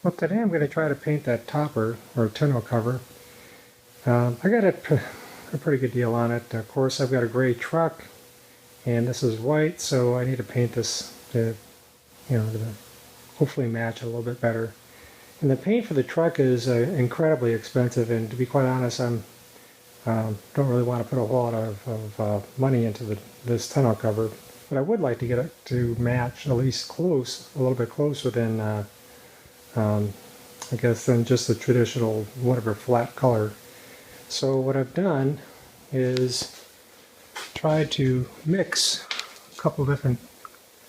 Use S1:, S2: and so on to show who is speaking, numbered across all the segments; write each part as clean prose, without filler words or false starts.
S1: Well, today I'm going to try to paint that topper or tonneau cover. I got a pretty good deal on it. Of course, I've got a gray truck, and this is white, so I need to paint this to hopefully match a little bit better. And the paint for the truck is incredibly expensive, and to be quite honest, I don't really want to put a whole lot of money into this tonneau cover, but I would like to get it to match at least close, a little bit closer than I guess than just the traditional whatever flat color. So what I've done is tried to mix a couple different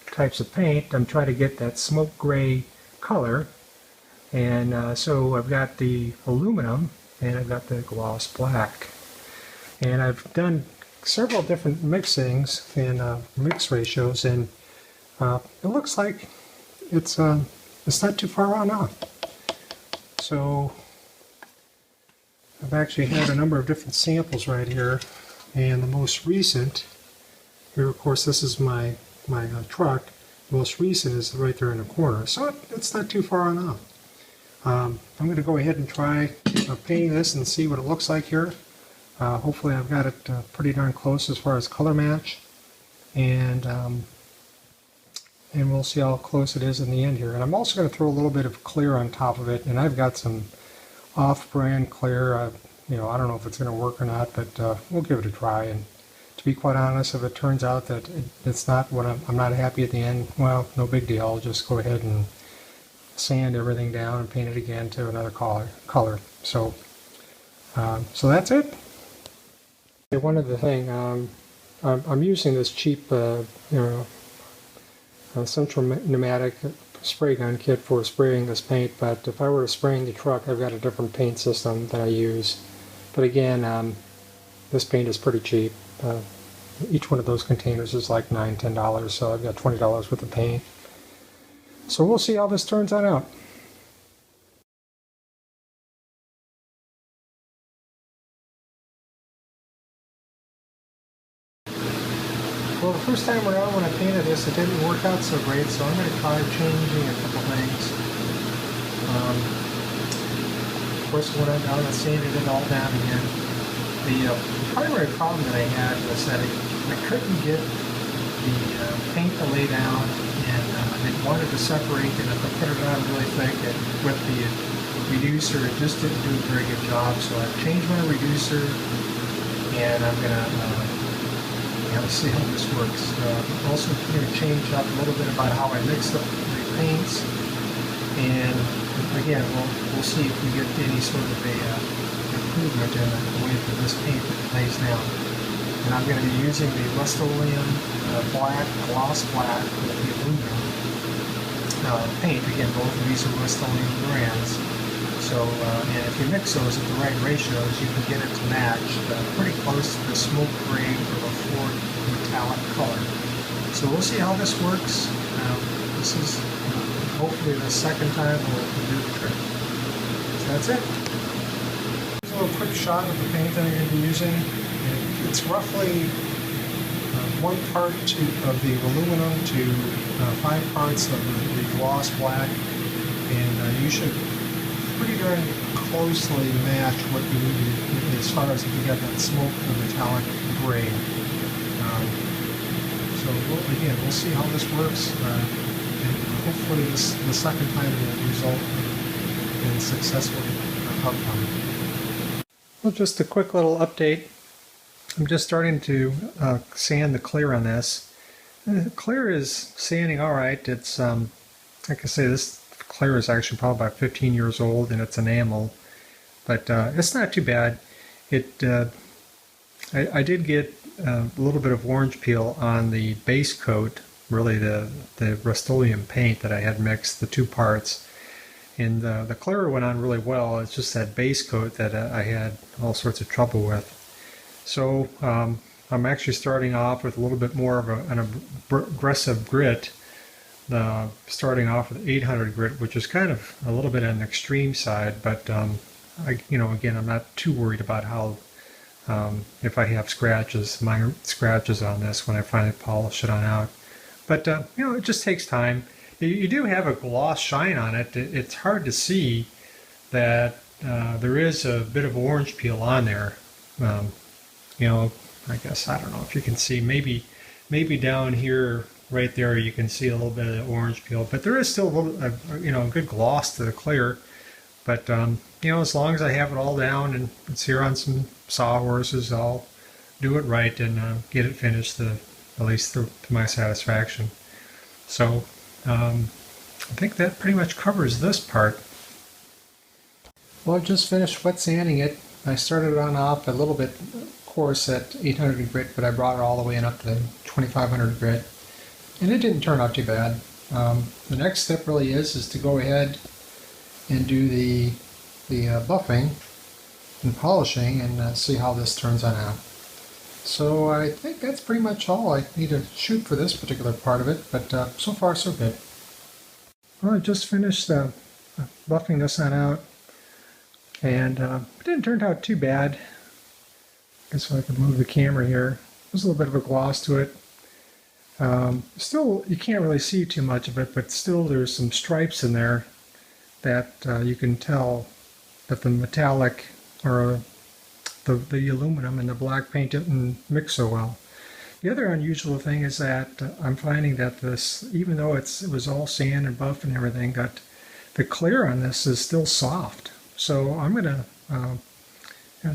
S1: types of paint. I'm trying to get that smoke gray color, and so I've got the aluminum and I've got the gloss black, and I've done several different mixings and mix ratios, and it looks like it's not too far on off. So I've actually had a number of different samples right here, and the most recent here, of course, this is my truck. The most recent is right there in the corner, so it's not too far on off. I'm going to go ahead and try painting this and see what it looks like here. Hopefully I've got it pretty darn close as far as color match, and we'll see how close it is in the end here. And I'm also going to throw a little bit of clear on top of it, and I've got some off-brand clear. I don't know if it's going to work or not, but we'll give it a try. And to be quite honest, if it turns out that it's not what I'm not happy at the end, well, no big deal. I'll just go ahead and sand everything down and paint it again to another color. So that's it. One other thing, I'm using this cheap, central pneumatic spray gun kit for spraying this paint, but if I were spraying the truck, I've got a different paint system that I use. But again, this paint is pretty cheap. Each one of those containers is like $9, $10, so I've got $20 worth of paint. So we'll see how this turns out. Well, the first time around when I painted this, it didn't work out so great, so I'm going to try changing a couple things. Of course, when I sanded it all down again, the primary problem that I had was that I couldn't get the paint to lay down, and it wanted to separate, and if I put it on really thick with the reducer, it just didn't do a very good job. So I've changed my reducer, and I'm going to let's see how this works. Also going to change up a little bit about how I mix up the paints, and again we'll see if we get any sort of a improvement in the way that this paint lays down. And I'm going to be using the Rustoleum black, gloss black with the aluminum paint. Again, both of these are Rustoleum brands. So, and if you mix those at the right ratios, you can get it to match pretty close to the smoke gray or the Ford metallic color. So we'll see how this works. This is hopefully the second time we'll do the trick. So that's it. So a quick shot of the paint that I'm going to be using. It's roughly 1 part of the aluminum to 5 parts of the gloss black, and you should pretty darn closely match what you need as far as if you got that smoke or metallic gray. So we'll see how this works, and hopefully the second time will result in a successful outcome. Well, just a quick little update. I'm just starting to sand the clear on this. The clear is sanding all right. It's like I say, this clear is actually probably about 15 years old, and it's enamel, but it's not too bad. I did get a little bit of orange peel on the base coat, really the Rustoleum paint that I had mixed, the 2 parts, and the clear went on really well. It's just that base coat that I had all sorts of trouble with. So I'm actually starting off with a little bit more of an aggressive grit, starting off with 800 grit, which is kind of a little bit on the extreme side, but again, I'm not too worried about how if I have minor scratches on this when I finally polish it on out. But it just takes time. You do have a gloss shine on it. It's hard to see that there is a bit of orange peel on there. Um, you know, I guess, I don't know if you can see, maybe down here, right there, you can see a little bit of the orange peel, but there is still a little, a good gloss to the clear. But, as long as I have it all down and it's here on some sawhorses, I'll do it right and get it finished, at least to my satisfaction. So, I think that pretty much covers this part. Well, I've just finished wet sanding it. I started on off a little bit coarse at 800 grit, but I brought it all the way in up to 2500 grit, and it didn't turn out too bad. The next step really is to go ahead and do the buffing and polishing and see how this turns out. So I think that's pretty much all I need to shoot for this particular part of it, but so far so good. Well, I just finished buffing this on out, and it didn't turn out too bad. I guess if I could move the camera here. There's a little bit of a gloss to it. Still, you can't really see too much of it, but still there's some stripes in there that you can tell that the metallic or the aluminum and the black paint didn't mix so well. The other unusual thing is that I'm finding that this, even though it was all sand and buff and everything, that the clear on this is still soft. So I'm going to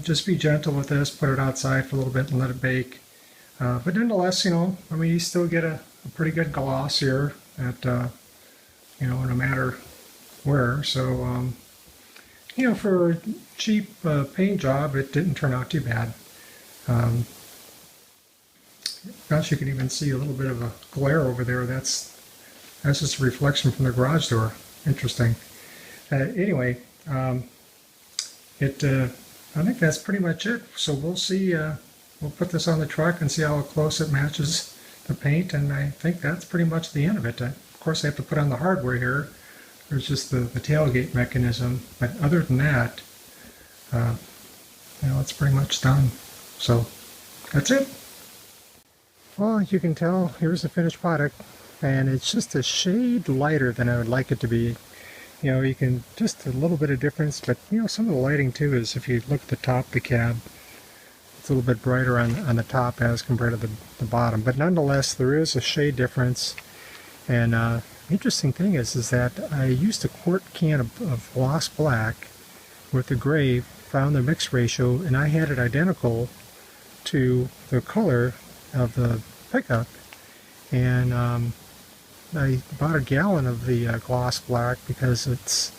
S1: just be gentle with this, put it outside for a little bit and let it bake. But nonetheless, you still get a pretty good gloss here at, no matter where. So, for a cheap paint job, it didn't turn out too bad. Gosh, you can even see a little bit of a glare over there. That's just a reflection from the garage door. Interesting. Anyway, I think that's pretty much it. So we'll see. We'll put this on the truck and see how close it matches the paint, and I think that's pretty much the end of it. Of course, I have to put on the hardware here. There's just the tailgate mechanism, but other than that, it's pretty much done. So that's it. Well, you can tell, here's the finished product, and it's just a shade lighter than I would like it to be. You can, just a little bit of difference, but some of the lighting too is, if you look at the top of the cab, it's a little bit brighter on the top as compared to the bottom. But nonetheless, there is a shade difference. And the interesting thing is that I used a quart can of gloss black with the gray, found the mix ratio, and I had it identical to the color of the pickup. And I bought a gallon of the gloss black because it's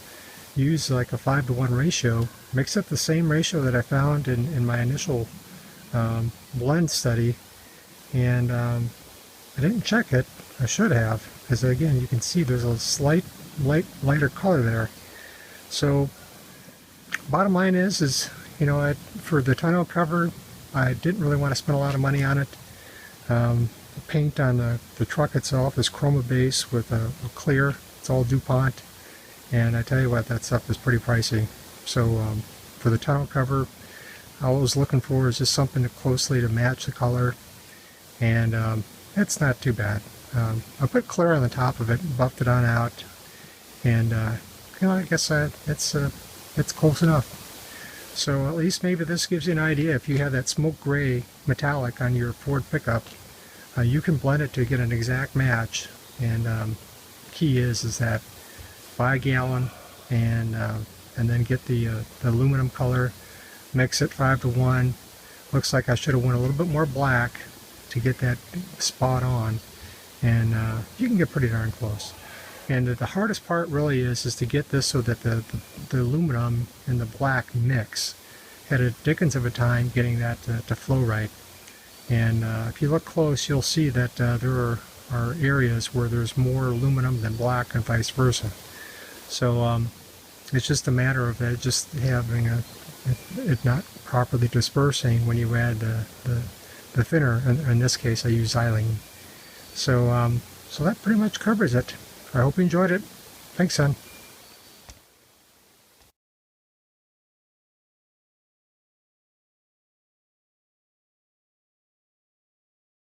S1: used like a 5-to-1 ratio. Mixed up the same ratio that I found in my initial blend study, and I didn't check it. I should have, because again, you can see there's a slight lighter color there. So bottom line is for the tonneau cover, I didn't really want to spend a lot of money on it. The paint on the truck itself is chroma base with a clear. It's all DuPont, and I tell you what, that stuff is pretty pricey. So for the tonneau cover, all I was looking for is just something closely to match the color, and it's not too bad. I put clear on the top of it, buffed it on out, and I guess it's close enough. So at least maybe this gives you an idea. If you have that smoke gray metallic on your Ford pickup, you can blend it to get an exact match. And key is that buy a gallon and then get the aluminum color, mix it 5-to-1. Looks like I should have went a little bit more black to get that spot on, and you can get pretty darn close. And the hardest part really is to get this so that the aluminum and the black mix. Had a dickens of a time getting that to flow right. And if you look close, you'll see that there are areas where there's more aluminum than black and vice versa. So it's just a matter of just having it not properly dispersing when you add the thinner. In this case, I use xylene. So that pretty much covers it. I hope you enjoyed it. Thanks, son.